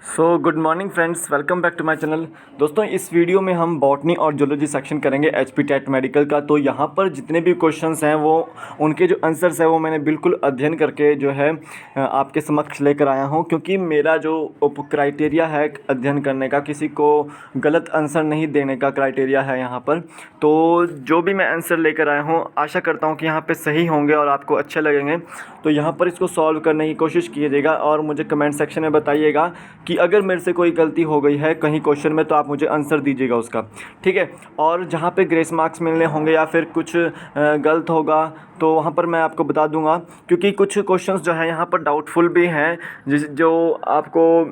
Good morning friends, welcome back to my channel. दोस्तों, इस video में हम बॉटनी और जूलॉजी सेक्शन करेंगे एचपी टेट मेडिकल का। तो यहाँ पर जितने भी क्वेश्चंस हैं वो उनके जो आंसर्स हैं वो मैंने बिल्कुल अध्ययन करके जो है आपके समक्ष लेकर आया हूँ, क्योंकि मेरा जो क्राइटेरिया है अध्ययन करने का, किसी को गलत आंसर नहीं देने का क्राइटेरिया है यहाँ पर। तो जो भी मैं आंसर लेकर आया हूँ आशा करता हूँ कि यहाँ पर सही होंगे और आपको अच्छे लगेंगे। तो यहाँ पर इसको सॉल्व करने की कोशिश कीजिएगा और मुझे कमेंट सेक्शन में बताइएगा कि अगर मेरे से कोई गलती हो गई है कहीं क्वेश्चन में तो आप मुझे आंसर दीजिएगा उसका, ठीक है। और जहाँ पे ग्रेस मार्क्स मिलने होंगे या फिर कुछ गलत होगा तो वहाँ पर मैं आपको बता दूंगा, क्योंकि कुछ क्वेश्चंस जो हैं यहाँ पर डाउटफुल भी हैं जो आपको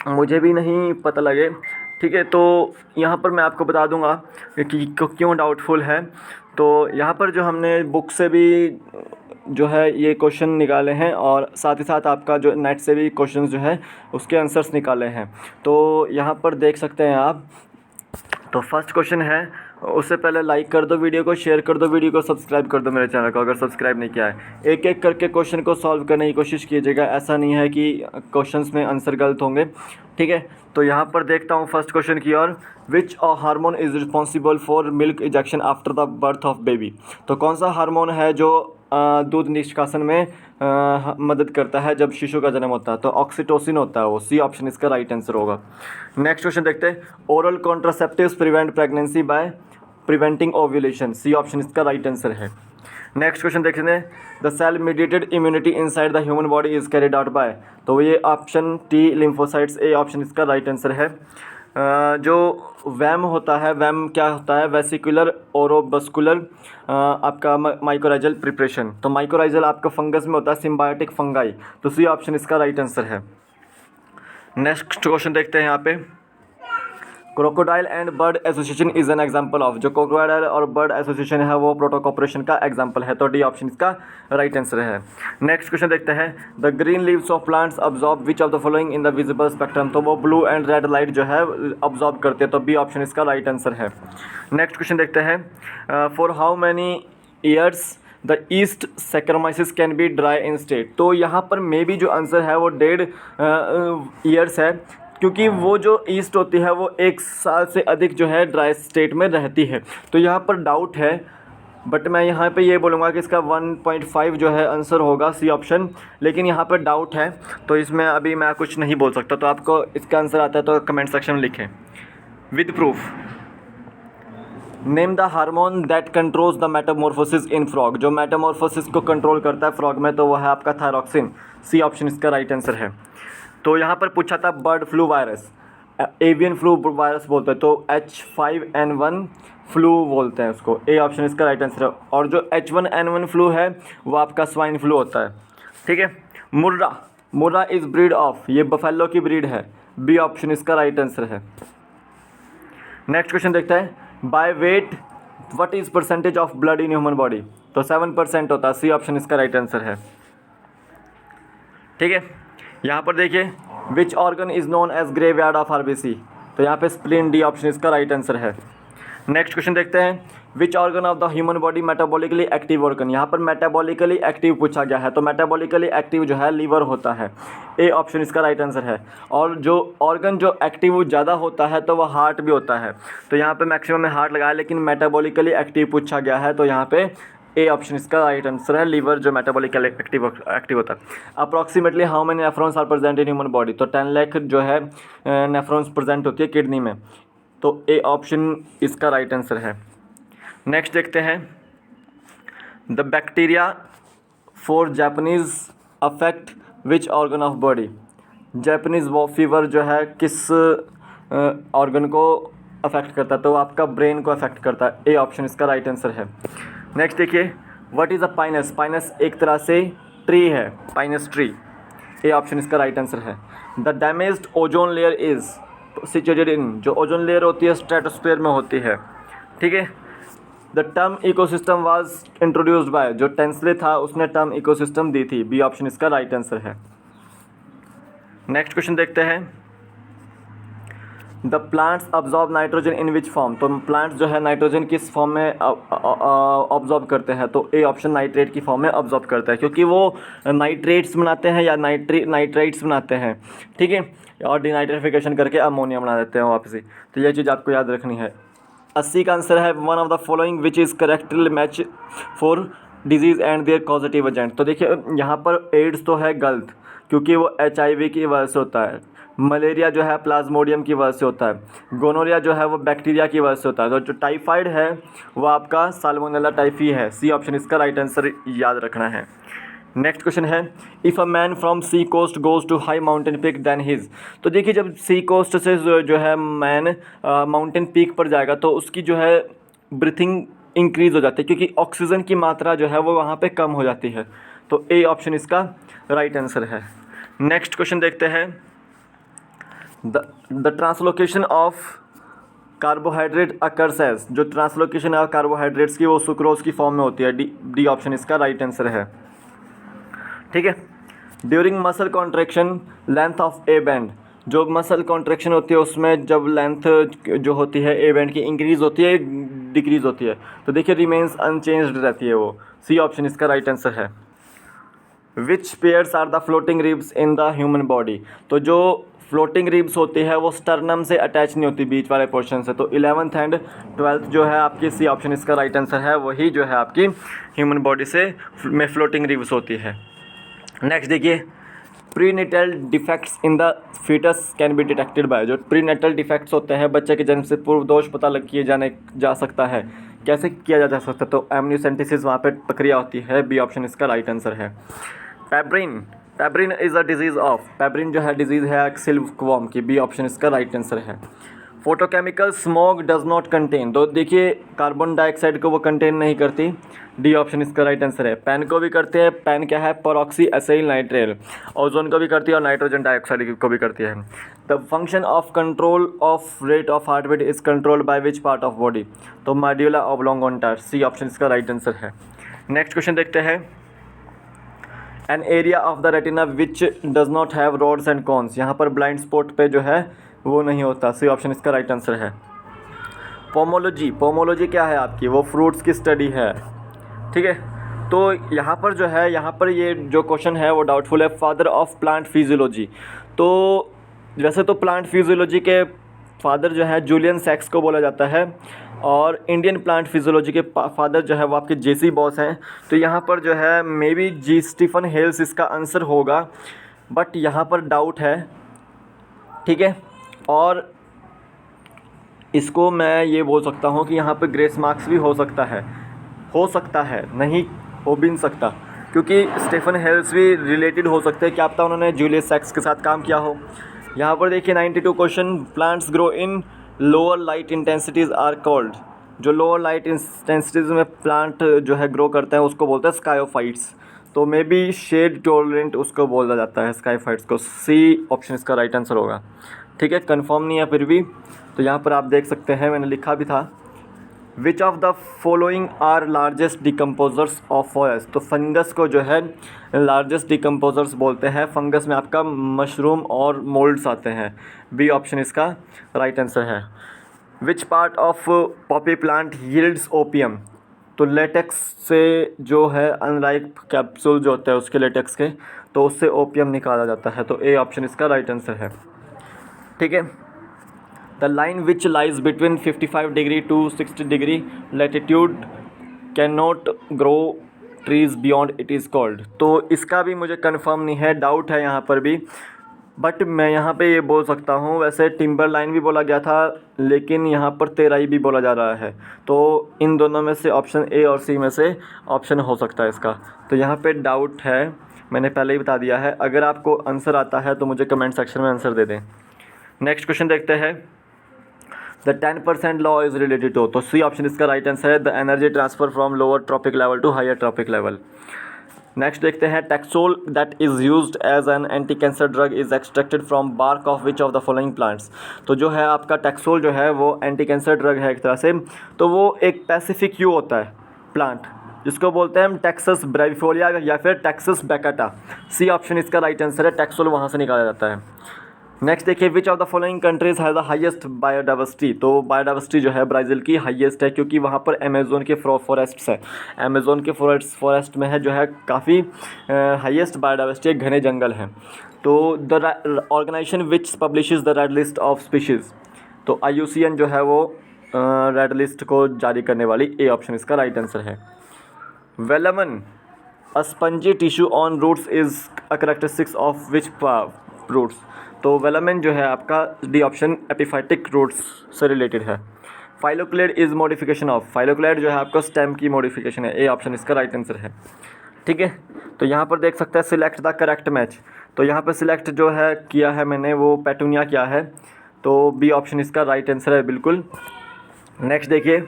मुझे भी नहीं पता लगे, ठीक है। तो यहाँ पर मैं आपको बता दूंगा कि क्यों डाउटफुल है। तो यहाँ पर जो हमने बुक से भी जो है ये क्वेश्चन निकाले हैं और साथ ही साथ आपका जो नेट से भी क्वेश्चंस जो है उसके आंसर्स निकाले हैं। तो यहाँ पर देख सकते हैं आप। तो फर्स्ट क्वेश्चन है, उससे पहले लाइक कर दो वीडियो को, शेयर कर दो वीडियो को, सब्सक्राइब कर दो मेरे चैनल को अगर सब्सक्राइब नहीं किया है। एक एक करके क्वेश्चन को सॉल्व करने की कोशिश कीजिएगा, ऐसा नहीं है कि क्वेश्चंस में आंसर गलत होंगे, ठीक है। तो यहाँ पर देखता हूँ फर्स्ट क्वेश्चन की ओर। Which hormone is responsible for milk ejection after the birth of baby. तो कौन सा हार्मोन है जो दूध निष्कासन में मदद करता है जब शिशु का जन्म होता है? तो ऑक्सीटोसिन होता है वो। सी ऑप्शन इसका राइट आंसर होगा। नेक्स्ट क्वेश्चन देखते हैं। Oral contraceptives prevent pregnancy by preventing ovulation. C option इसका राइट आंसर है। नेक्स्ट क्वेश्चन देखते हैं। The cell mediated immunity inside the human body is carried out by. तो ये option T lymphocytes, A option इसका right answer है। जो वैम होता है, वैम क्या होता है? वेसिकुलर ओरोबस्कुलर आपका माइकोराइजल प्रिपरेशन। तो माइकोराइजल आपका फंगस में होता है, सिम्बायोटिक फंगाई। तो सी ऑप्शन इसका राइट आंसर है। नेक्स्ट क्वेश्चन देखते हैं यहाँ पे। Crocodile and bird association is an example of. जो क्रोकोडाइल और बर्ड एसोसिएशन है वो प्रोटोकॉपरेशन का एग्जाम्पल है। तो डी ऑप्शन इसका राइट आंसर है। नेक्स्ट क्वेश्चन देखते हैं। The green leaves of plants absorb which of the following in the visible spectrum. तो वो ब्लू एंड रेड लाइट जो है अब्जॉर्ब करते हैं। तो बी ऑप्शन इसका राइट आंसर है। नेक्स्ट क्वेश्चन देखते हैं। For how many years the east saccharomyces can be dry in state. तो यहाँ पर मे बी जो आंसर है वो 1.5 ईयर्स है, क्योंकि वो जो ईस्ट होती है वो 1 साल से अधिक जो है ड्राई स्टेट में रहती है। तो यहाँ पर डाउट है, बट मैं यहाँ पे ये बोलूँगा कि इसका 1.5 जो है आंसर होगा, सी ऑप्शन। लेकिन यहाँ पर डाउट है तो इसमें अभी मैं कुछ नहीं बोल सकता। तो आपको इसका आंसर आता है तो कमेंट सेक्शन में लिखें with proof. Name the hormone that controls the Metamorphosis in frog. जो मेटामॉर्फोसिस को कंट्रोल करता है फ्रॉग में तो वो है आपका थायरॉक्सिन। सी ऑप्शन इसका राइट आंसर है। तो यहाँ पर पूछा था bird flu virus, avian flu virus बोलते हैं, तो H5N1 फ्लू बोलते हैं उसको। ए ऑप्शन इसका राइट आंसर है। और जो H1N1 फ्लू है वो आपका स्वाइन फ्लू होता है, ठीक है। Murrah is breed of. ये बफेलो की ब्रीड है। बी ऑप्शन इसका राइट आंसर है। नेक्स्ट क्वेश्चन देखते हैं। By weight what is percentage of blood in human body. तो 7% होता है। सी ऑप्शन इसका राइट आंसर है, ठीक है। यहाँ पर देखिए, which organ is known as graveyard of RBC. तो यहाँ पे स्प्लीन, डी ऑप्शन इसका राइट आंसर है। नेक्स्ट क्वेश्चन देखते हैं। Which organ of the human body metabolically active organ. यहाँ पर मेटाबॉलिकली एक्टिव पूछा गया है, तो मेटाबॉलिकली एक्टिव जो है लीवर होता है। ए ऑप्शन इसका राइट आंसर है। और जो ऑर्गन जो एक्टिव ज़्यादा होता है तो वह हार्ट भी होता है। तो यहाँ पे मैक्सिमम में हार्ट लगाया, लेकिन मेटाबॉलिकली एक्टिव पूछा गया है तो यहाँ पे ए ऑप्शन इसका राइट आंसर है। लीवर जो मेटाबॉलिकली एक्टिव होता है। Approximately how many nephrons are present in human body. तो 10 लाख जो है नेफ्रॉन्स प्रेजेंट होती है किडनी में। तो ए ऑप्शन इसका राइट आंसर है। नेक्स्ट देखते हैं। The bacteria for Japanese affect which organ of body. Japanese fever जो है किस ऑर्गन को अफेक्ट करता है? तो आपका ब्रेन को अफेक्ट करता है। ए ऑप्शन इसका राइट आंसर है। नेक्स्ट देखिए। What is a Pinus. Pinus एक तरह से ट्री है, पाइनस ट्री। ए ऑप्शन इसका राइट आंसर है। The damaged ozone layer is situated in. जो ओजोन लेयर होती है स्ट्रेटोस्फीयर में होती है, ठीक है। The term ecosystem was introduced by. जो टेंसले था उसने टर्म इकोसिस्टम दी थी। बी ऑप्शन इसका राइट आंसर है। नेक्स्ट क्वेश्चन देखते हैं। The plants absorb nitrogen in which form, तो प्लांट्स जो है नाइट्रोजन किस फॉर्म में अब्जॉर्ब करते हैं, तो ए ऑप्शन नाइट्रेट की फॉर्म में अब्जॉर्ब करता है, क्योंकि वो नाइट्रेट्स बनाते हैं या नाइट्राइट्स बनाते हैं, ठीक है, और डिनाइट्रिफिकेशन करके अमोनिया बना देते हैं वापसी। तो ये चीज़ आपको याद रखनी है। 80 का आंसर है one of the following which is correctly match for disease and their causative agent. तो देखिए यहाँ पर एड्स तो है गलत, क्योंकि वो HIV की वजह से होता है। मलेरिया जो है प्लाज्मोडियम की वजह से होता है। गोनोरिया जो है वो बैक्टीरिया की वजह से होता है। तो जो टाइफाइड है वो आपका साल्मोनेला टाइफी है। सी ऑप्शन इसका राइट आंसर याद रखना है। नेक्स्ट क्वेश्चन है, if a man from sea coast goes to high mountain peak then his. तो देखिए जब सी कोस्ट से जो है मैन माउंटेन पीक पर जाएगा तो उसकी जो है ब्रीथिंग इंक्रीज़ हो जाती है, क्योंकि ऑक्सीजन की मात्रा जो है वो वहाँ पे कम हो जाती है। तो ए ऑप्शन इसका राइट आंसर है। नेक्स्ट क्वेश्चन देखते हैं, the translocation of carbohydrate occurs as. जो ट्रांसलोकेशन है कार्बोहाइड्रेट्स की वो सुक्रोज की फॉर्म में होती है। डी ऑप्शन इसका राइट आंसर है, ठीक है। During muscle contraction length of A band, जो मसल कॉन्ट्रैक्शन होती है उसमें जब लेंथ जो होती है ए बैंड की इंक्रीज़ होती है डिक्रीज़ होती है, तो देखिए रिमेन्स अनचेंज्ड रहती है वो। सी ऑप्शन इसका राइट आंसर है। Which pairs are the floating ribs in the human body. तो जो फ्लोटिंग रिब्स होती है वो स्टर्नम से अटैच नहीं होती बीच वाले पोर्शन से। तो 11th एंड 12th जो है आपकी सी ऑप्शन इसका राइट आंसर है, वही जो है आपकी ह्यूमन बॉडी से में फ्लोटिंग रिब्स होती है। नेक्स्ट देखिए, prenatal defects in the foetus can be detected by. जो प्रीनेटल डिफेक्ट्स होते हैं बच्चे के जन्म से पूर्व दोष पता लग किए जा सकता है। कैसे किया जा सकता है, तो एमनियोसेंटेसिस वहाँ पे प्रक्रिया होती है। बी ऑप्शन इसका राइट आंसर है। पैब्रिन इज़ अ डिजीज़ ऑफ। पैब्रिन जो है डिजीज़ है सिल्कवॉर्म की। बी ऑप्शन इसका राइट आंसर है। Photochemical smoke does not contain. तो देखिए कार्बन डाइऑक्साइड को वो कंटेन नहीं करती। डी ऑप्शन इसका राइट आंसर है। पैन को भी करते हैं। पैन क्या है, परऑक्सी एसाइल नाइट्रेल। ओजोन को भी करती है और नाइट्रोजन डाइऑक्साइड को भी करती है। The function of control of rate of heart beat is controlled by which part of body. तो मेडुला ऑब्लोंगेंटा। सी ऑप्शन इसका राइट आंसर है। नेक्स्ट क्वेश्चन देखते हैं, an area of the retina which does not have rods and cones. यहाँ पर blind spot पे जो है वो नहीं होता। सी ऑप्शन इसका राइट आंसर है। पोमोलॉजी क्या है आपकी, वो फ्रूट्स की स्टडी है, ठीक है। तो यहाँ पर जो है यहाँ पर ये जो क्वेश्चन है वो डाउटफुल है। Father of plant physiology. तो वैसे तो प्लांट फिजियोलॉजी के फादर जो है जूलियन सैक्स को बोला जाता है, और इंडियन प्लांट फिजियोलॉजी के फादर जो है वो आपके जेसी बॉस हैं। तो यहाँ पर जो है मे बी जी स्टीफन हेल्स इसका आंसर होगा, बट यहाँ पर डाउट है, ठीक है। और इसको मैं ये बोल सकता हूँ कि यहाँ पर ग्रेस मार्क्स भी हो सकता है, नहीं हो भी नहीं सकता, क्योंकि स्टीफन हेल्स भी रिलेटेड हो सकते हैं। क्या पता उन्होंने जूलियस सैक्स के साथ काम किया हो। यहाँ पर देखिए 92 question, plants grow in lower light intensities are called. जो लोअर लाइट इंटेंसिटीज़ में प्लांट जो है ग्रो करते हैं उसको बोलते हैं स्कायोफाइट्स। तो मे बी शेड टॉलरेंट उसको बोला जाता है स्कायोफाइट्स को। सी ऑप्शन इसका राइट आंसर होगा, ठीक है। कंफर्म नहीं है फिर भी। तो यहाँ पर आप देख सकते हैं, मैंने लिखा भी था, which of the following are largest decomposers of forest. तो फंगस को जो है लार्जेस्ट डिकम्पोजर्स बोलते हैं। फंगस में आपका मशरूम और मोल्ड्स आते हैं। बी ऑप्शन इसका राइट आंसर है। विच part of Poppy plant yields opium. तो लेटेक्स से जो है अनलाइक कैप्सूल जो होता है उसके लेटेक्स के, तो उससे ओपियम निकाला जाता है। तो ए ऑप्शन इसका राइट आंसर है, ठीक है। The line which lies between 55 degree to 60 degree latitude can not grow trees beyond it is called. तो इसका भी मुझे कंफर्म नहीं है, डाउट है यहाँ पर भी, बट मैं यहाँ पे ये बोल सकता हूँ। वैसे टिम्बर लाइन भी बोला गया था, लेकिन यहाँ पर तेराई भी बोला जा रहा है। तो इन दोनों में से ऑप्शन ए और सी में से ऑप्शन हो सकता है इसका। तो यहाँ पे डाउट है, मैंने पहले ही बता दिया है। अगर आपको आंसर आता है तो मुझे कमेंट सेक्शन में आंसर दे दें। नेक्स्ट क्वेश्चन देखते हैं, the 10% law is related to. तो सी ऑप्शन इसका राइट आंसर है। The energy transfer from lower trophic level to higher trophic level. Next देखते हैं, taxol that is used as an anti cancer drug is extracted from bark of which of the following plants. तो जो है आपका taxol जो है वो anti cancer drug है एक तरह से। तो वो एक पैसिफिक यू होता है प्लांट, जिसको बोलते हैं हम टैक्सस ब्रेविफोलिया या फिर टैक्सस बैकाटा। सी ऑप्शन इसका राइट आंसर है। टैक्सोल वहाँ से निकाला जाता है। नेक्स्ट देखिए, विच of the following countries has the highest biodiversity. तो बायोडाइवर्सिटी जो है ब्राज़ील की हाईएस्ट है, क्योंकि वहाँ पर अमेज़ोन के फॉरेस्ट्स है, अमेज़ोन के फॉरेस्ट में है जो है काफ़ी हाईएस्ट बायोडाइवर्सिटी, घने जंगल हैं। तो the organisation which publishes the red list of species. तो IUCN जो है वो रेड लिस्ट को जारी करने वाली, ए ऑप्शन इसका राइट आंसर है। Velamen, a spongy tissue on roots is a characteristics of which roots. तो वेलमेन जो है आपका डी ऑप्शन एपिफाइटिक रूट्स से रिलेटेड है। Phylloclade is modification of. Phylloclade जो है आपका स्टेम की मॉडिफिकेशन है, ए ऑप्शन इसका राइट आंसर है। ठीक है, तो यहाँ पर देख सकते हैं सिलेक्ट द करेक्ट मैच। तो यहाँ पर सिलेक्ट जो है किया है मैंने वो पेटूनिया किया है, तो बी ऑप्शन इसका राइट आंसर है बिल्कुल। नेक्स्ट देखिए,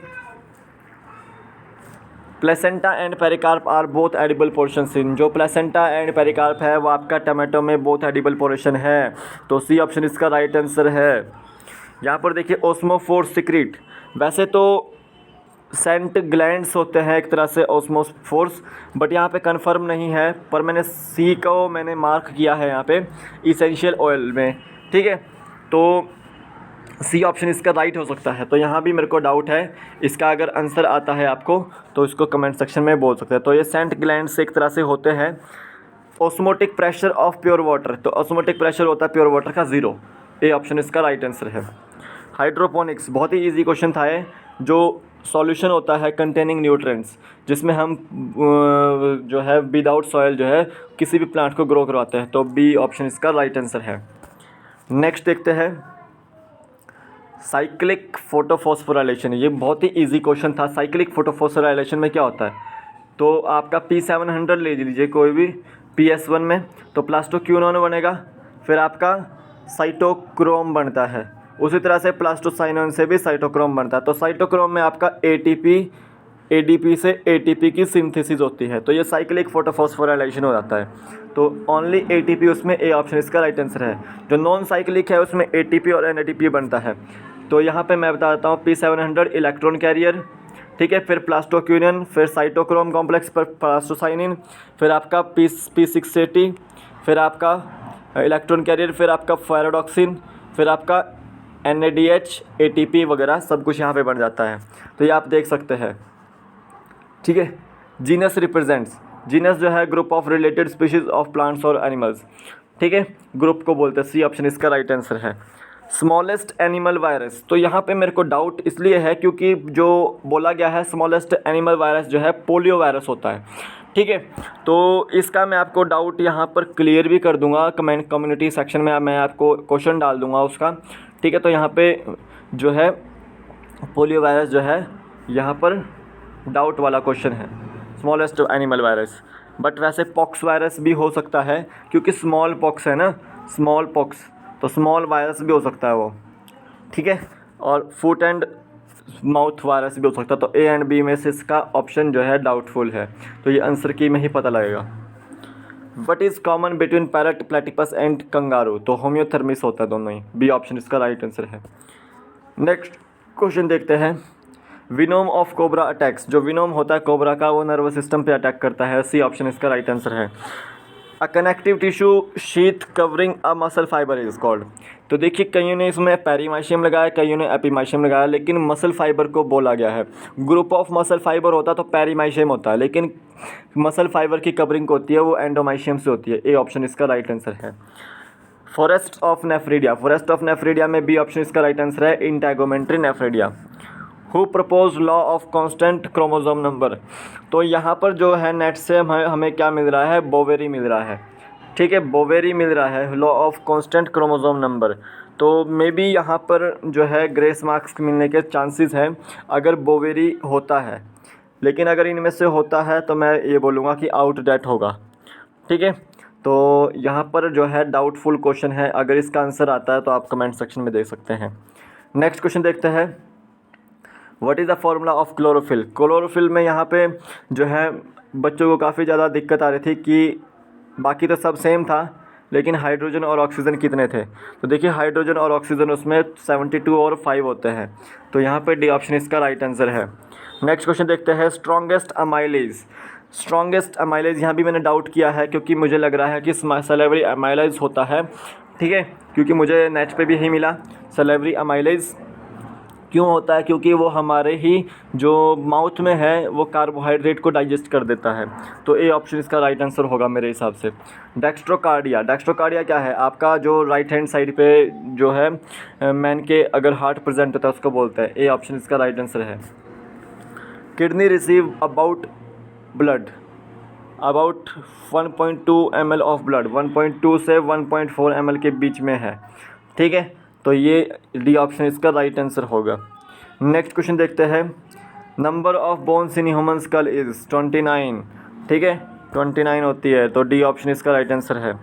placenta and pericarp are both edible portions in. जो प्लेसेंटा एंड पेरिकार्प है वो आपका टमाटो में बोथ एडिबल पोर्शन है, तो सी ऑप्शन इसका राइट आंसर है। यहाँ पर देखिए ओस्मोफोर्स सिक्रीट, वैसे तो सेंट ग्लैंड्स होते हैं एक तरह से ओस्मोफोर्स, बट यहाँ पे कंफर्म नहीं है, पर मैंने सी को मैंने मार्क किया है यहाँ पे इसेंशियल ऑयल में। ठीक है, तो सी ऑप्शन इसका राइट हो सकता है। तो यहाँ भी मेरे को डाउट है, इसका अगर आंसर आता है आपको तो इसको कमेंट सेक्शन में बोल सकते हैं। तो ये सेंट ग्लैंड से एक तरह से होते हैं। Osmotic pressure of pure water, तो ऑस्मोटिक प्रेशर होता है प्योर वाटर का 0, ए ऑप्शन इसका राइट आंसर है। हाइड्रोपोनिक्स, बहुत ही ईजी क्वेश्चन था ये। जो सॉल्यूशन होता है कंटेनिंग न्यूट्रिएंट्स, जिसमें हम जो है विदाउट सॉइल जो है किसी भी प्लांट को ग्रो करवाते हैं, तो बी ऑप्शन इसका राइट आंसर है। नेक्स्ट देखते हैं साइक्लिक फोटोफॉस्फोराइलेशन। ये बहुत ही इजी क्वेश्चन था। साइक्लिक फोटोफॉस्फोराइलेशन में क्या होता है, तो आपका P700 ले लीजिए कोई भी PS1 में, तो प्लास्टोक्यूनोन बनेगा, फिर आपका साइटोक्रोम बनता है, उसी तरह से प्लास्टोसाइनोन से भी साइटोक्रोम बनता है। तो साइटोक्रोम में आपका ATP ADP से ATP की सिंथेसिस होती है, तो ये साइक्लिक फोटोफॉस्फोराइलेशन हो जाता है। तो ओनली ATP उसमें, ए ऑप्शन इसका राइट आंसर है। जो नॉन साइक्लिक है उसमें ATP और NADP बनता है। तो यहाँ पे मैं बता देता हूँ, P700 इलेक्ट्रॉन कैरियर, ठीक है, फिर प्लास्टोक्यूनियन, फिर साइटोक्रोम कॉम्प्लेक्स पर प्लास्टोसाइनिन, फिर आपका P680, फिर आपका इलेक्ट्रॉन कैरियर, फिर आपका फेरोडॉक्सिन, फिर आपका NADH ATP वगैरह सब कुछ यहाँ पे बन जाता है। तो ये आप देख सकते हैं। ठीक है, जीनस रिप्रेजेंट्स, जीनस जो है group of related species of plants और एनिमल्स। ठीक है, ग्रुप को बोलते हैं, सी ऑप्शन इसका राइट आंसर है। स्मॉलेस्ट एनिमल वायरस, तो यहाँ पे मेरे को डाउट इसलिए है क्योंकि जो बोला गया है स्मॉलेस्ट एनिमल वायरस जो है पोलियो वायरस होता है। ठीक है, तो इसका मैं आपको डाउट यहाँ पर क्लियर भी कर दूंगा, कम्युनिटी सेक्शन में मैं आपको क्वेश्चन डाल दूंगा उसका। ठीक है, तो यहाँ पे जो है पोलियो वायरस जो है यहाँ पर डाउट वाला क्वेश्चन है, स्मॉलेस्ट एनिमल वायरस। बट वैसे पॉक्स वायरस भी हो सकता है, क्योंकि स्मॉल पॉक्स है ना, स्मॉल पॉक्स, तो स्मॉल वायरस भी हो सकता है वो। ठीक है, और फुट एंड माउथ वायरस भी हो सकता है। तो A एंड B में से इसका ऑप्शन जो है डाउटफुल है, तो ये आंसर की में ही पता लगेगा। What is common between parrot, platypus and kangaroo, तो होम्योथर्मिस होता है दोनों ही, बी ऑप्शन इसका राइट आंसर है। नेक्स्ट क्वेश्चन देखते हैं, विनोम ऑफ कोबरा अटैक्स, जो विनोम होता है कोबरा का वो नर्वस सिस्टम पे अटैक करता है, सी ऑप्शन इसका राइट आंसर है। A connective tissue sheath covering a muscle fibre is called, तो देखिए कईयों ने इसमें पेरीमाइशियम लगाया, कईयों ने एपीमाइशियम लगाया, लेकिन मसल फाइबर को बोला गया है। ग्रुप ऑफ मसल फाइबर होता तो पेरीमाइशियम होता है, लेकिन मसल फाइबर की कवरिंग होती है वो एंडोमाइशियम से होती है, ए ऑप्शन इसका राइट आंसर है। Forest of nephridia, forest of nephridia में बी ऑप्शन इसका राइट आंसर है, integumentary nephridia. Who propose law of constant chromosome number, तो यहाँ पर जो है नेट से हमें क्या मिल रहा है, बोवेरी मिल रहा है। ठीक है, बोवेरी मिल रहा है law of constant chromosome number. तो मे बी यहाँ पर जो है ग्रेस मार्क्स मिलने के चांसेस हैं अगर बोवेरी होता है, लेकिन अगर इनमें से होता है तो मैं ये बोलूँगा कि आउटडेट होगा। ठीक है, तो यहाँ पर जो है डाउटफुल क्वेश्चन है, अगर इसका आंसर आता है तो आप कमेंट सेक्शन में देख सकते हैं। नेक्स्ट क्वेश्चन देखते हैं, what is the formula of chlorophyll. Chlorophyll में यहाँ पे जो है बच्चों को काफ़ी ज़्यादा दिक्कत आ रही थी कि बाकी तो सब सेम था, लेकिन हाइड्रोजन और ऑक्सीजन कितने थे। तो देखिए हाइड्रोजन और ऑक्सीजन उसमें 72 और 5 होते हैं, तो यहाँ पे डी ऑप्शन इसका राइट आंसर है। नेक्स्ट क्वेश्चन देखते हैं, स्ट्रॉन्गेस्ट अमाइलेज। स्ट्रॉन्गेस्ट अमाइलेज यहाँ भी मैंने डाउट किया है, क्योंकि मुझे लग रहा है कि सैलिवरी अमाइलेज होता है ठीक है, क्योंकि मुझे नेट पे भी यही मिला। सलेवरी अमाइलेज क्यों होता है? क्योंकि वो हमारे ही जो माउथ में है वो कार्बोहाइड्रेट को डाइजेस्ट कर देता है। तो ए ऑप्शन इसका राइट आंसर होगा मेरे हिसाब से। डेक्स्ट्रोकार्डिया, डेक्स्ट्रोकार्डिया क्या है? आपका जो राइट हैंड साइड पे जो है मैन के अगर हार्ट प्रेजेंट होता है उसको बोलते हैं। ए ऑप्शन इसका राइट आंसर है। Kidney receive about blood, about 1.2 ml of blood, 1.2 से 1.4 ml के बीच में है। ठीक है, तो ये डी ऑप्शन इसका राइट आंसर होगा। नेक्स्ट क्वेश्चन देखते हैं। Number of bones in human school is 29। ठीक है, 29 होती है, तो डी ऑप्शन इसका राइट आंसर है।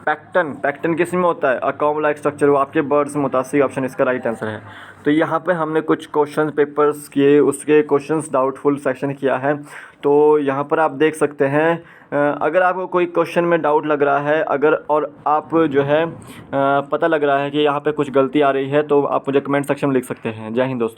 पैक्टन, पैक्टन किस में होता है? अकॉम लाइक स्ट्रक्चर, वो आपके बर्ड्स में होता है। सी ऑप्शन इसका राइट आंसर है। तो यहाँ पे हमने कुछ क्वेश्चन पेपर्स किए, उसके क्वेश्चंस डाउटफुल सेक्शन किया है। तो यहाँ पर आप देख सकते हैं, अगर आपको कोई क्वेश्चन में डाउट लग रहा है, अगर और आप जो है पता लग रहा है कि यहाँ पे कुछ गलती आ रही है, तो आप मुझे कमेंट सेक्शन में लिख सकते हैं। जय हिंद दोस्तों।